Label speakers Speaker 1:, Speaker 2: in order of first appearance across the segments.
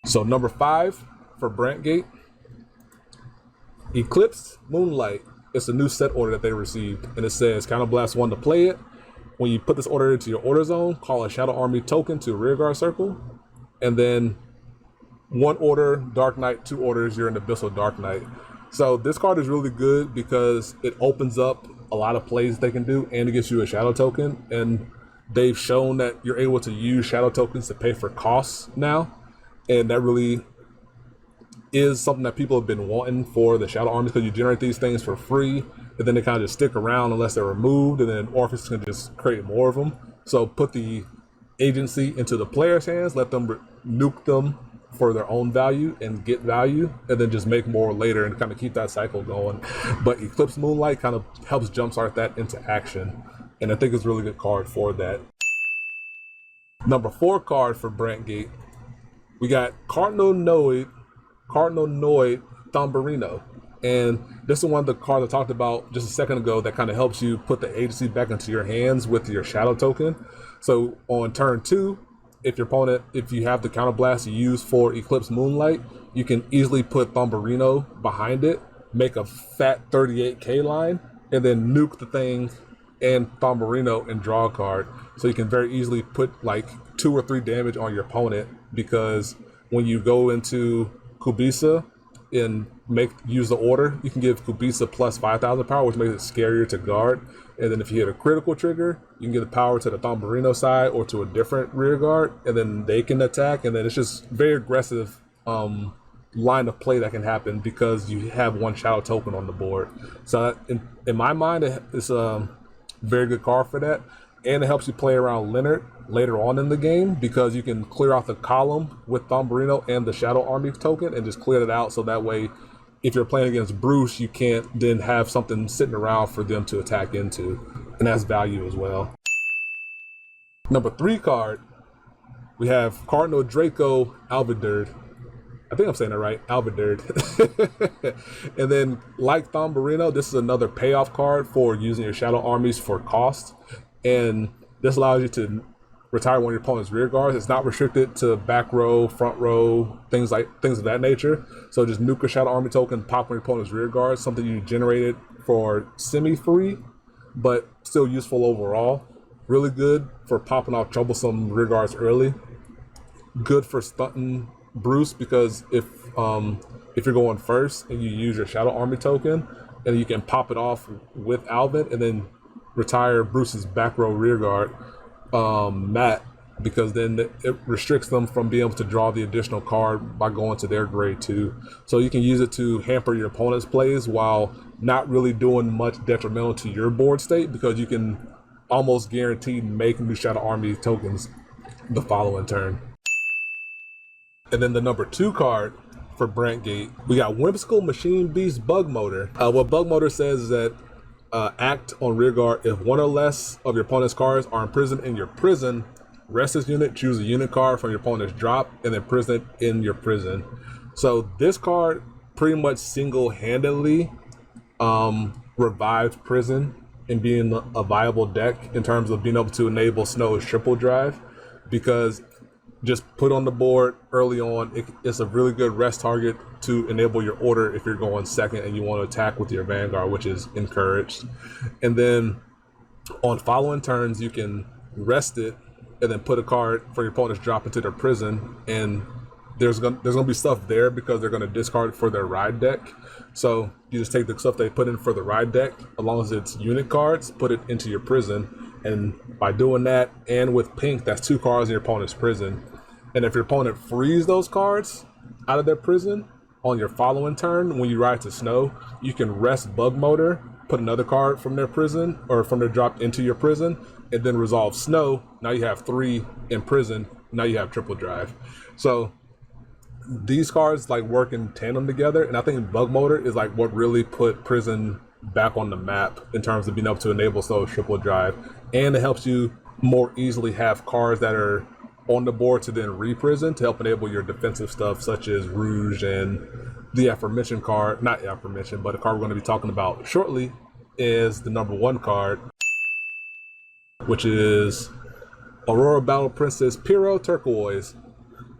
Speaker 1: So number 5 for Brandt Gate, Eclipse Moonlight. It's a new set order that they received, and it says Counterblast 1 to play it. When you put this order into your order zone, call a Shadow Army token to rearguard circle, and then 1 order Dark Knight, 2 orders you're in Abyssal Dark Knight. So this card is really good because it opens up a lot of plays they can do, and it gives you a shadow token, and they've shown that you're able to use shadow tokens to pay for costs now, and that really is something that people have been wanting for the Shadow Armies, because you generate these things for free, and then they kind of just stick around unless they're removed, and then Orphans can just create more of them. So put the agency into the player's hands, let them nuke them for their own value and get value, and then just make more later and kind of keep that cycle going. But Eclipse Moonlight kind of helps jumpstart that into action, and I think it's a really good card for that. Number 4 card for Brandt Gate, we got Cardinal Noe Thomberino, and this is one of the cards I talked about just a second ago that kind of helps you put the agency back into your hands with your shadow token. So on turn 2, if you have the counterblast you use for Eclipse Moonlight, you can easily put Thomberino behind it, make a fat 38k line, and then nuke the thing and Thomberino and draw a card. So you can very easily put like 2 or 3 damage on your opponent, because when you go into Kubisa and use the order, you can give Kubisa plus 5,000 power, which makes it scarier to guard. And then if you hit a critical trigger, you can give the power to the Thomberino side or to a different rear guard, and then they can attack. And then it's just very aggressive line of play that can happen because you have 1 shadow token on the board. So in my mind, it's a very good card for that. And it helps you play around Leonard later on in the game, because you can clear out the column with Thomberino and the Shadow Army token and just clear it out, so that way if you're playing against Bruce, you can't then have something sitting around for them to attack into, and that's value as well. Number 3 card, we have Cardinal Draco Alviderd. I think I'm saying that right, Alviderd. And then like Thomberino, this is another payoff card for using your Shadow Armies for cost, and this allows you to retire one of your opponent's rear guards. It's not restricted to back row, front row, things of that nature. So just nuke a Shadow Army token, pop on your opponent's rear guards, something you generated for semi-free, but still useful overall. Really good for popping off troublesome rear guards early. Good for stunting Bruce, because if you're going first and you use your Shadow Army token, and you can pop it off with Alvin and then retire Bruce's back row rear guard, Matt, because then it restricts them from being able to draw the additional card by going to their grade 2. So you can use it to hamper your opponent's plays while not really doing much detrimental to your board state, because you can almost guaranteed make new Shadow Army tokens the following turn. And then the number 2 card for Brandt Gate, we got Whimsical Machine Beast Bug Motor. What Bug Motor says is that act on rearguard if 1 or less of your opponent's cards are imprisoned in your prison. Rest this unit, choose a unit card from your opponent's drop, and then prison it in your prison. So this card pretty much single-handedly revived prison and being a viable deck in terms of being able to enable Snow's triple drive, because just put on the board early on, it's a really good rest target to enable your order if you're going second and you want to attack with your Vanguard, which is encouraged. And then on following turns, you can rest it and then put a card for your opponent's drop into their prison, and there's gonna be stuff there because they're gonna discard it for their ride deck. So you just take the stuff they put in for the ride deck, as long as it's unit cards, put it into your prison, and by doing that, and with pink, that's 2 cards in your opponent's prison. And if your opponent frees those cards out of their prison on your following turn, when you ride to Snow, you can rest Bug Motor, put another card from their prison or from their drop into your prison, and then resolve Snow. Now you have 3 in prison. Now you have triple drive. So these cards like work in tandem together, and I think Bug Motor is like what really put prison back on the map in terms of being able to enable Snow's triple drive, and it helps you more easily have cards that are on the board to then re-prison to help enable your defensive stuff, such as Rouge and the aforementioned card, not aforementioned, but a card we're going to be talking about shortly is the number 1 card, which is Aurora Battle Princess Pyro Turquoise.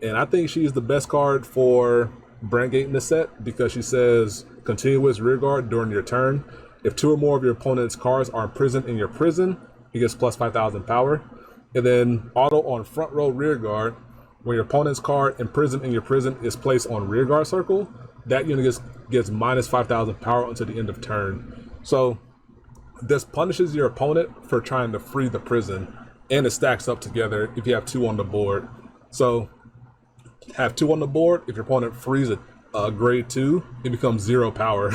Speaker 1: And I think she's the best card for Brandt Gate in the set because she says continuous rearguard during your turn. If 2 or more of your opponent's cards are imprisoned in your prison, he gets plus 5,000 power. And then auto on front row rearguard, when your opponent's card imprisoned in your prison is placed on rearguard circle, that unit gets minus 5,000 power until the end of turn. So this punishes your opponent for trying to free the prison, and it stacks up together if you have 2 on the board. So have 2 on the board. If your opponent frees a grade 2, it becomes 0 power.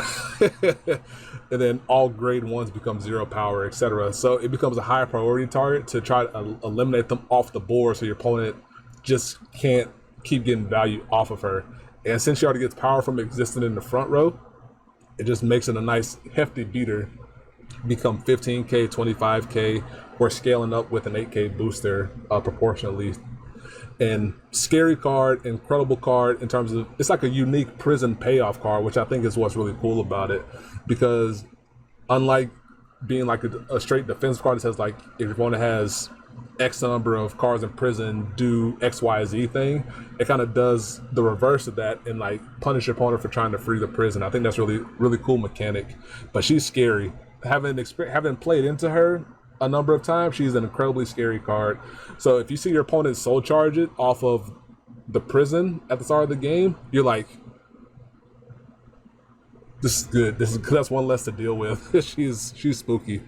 Speaker 1: And then all grade 1s become 0 power, etc. So it becomes a high priority target to try to eliminate them off the board so your opponent just can't keep getting value off of her. And since she already gets power from existing in the front row, it just makes it a nice hefty beater. Become 15k, 25k, or scaling up with an 8k booster proportionally. And scary card, incredible card in terms of, it's like a unique prison payoff card, which I think is what's really cool about it. Because unlike being like a straight defense card that says like, if your opponent has X number of cards in prison, do XYZ thing, it kind of does the reverse of that and like punish your opponent for trying to free the prison. I think that's really cool mechanic. But she's scary. Having played into her a number of times, she's an incredibly scary card. So if you see your opponent soul charge it off of the prison at the start of the game, you're like, this is good. That's one less to deal with. she's spooky.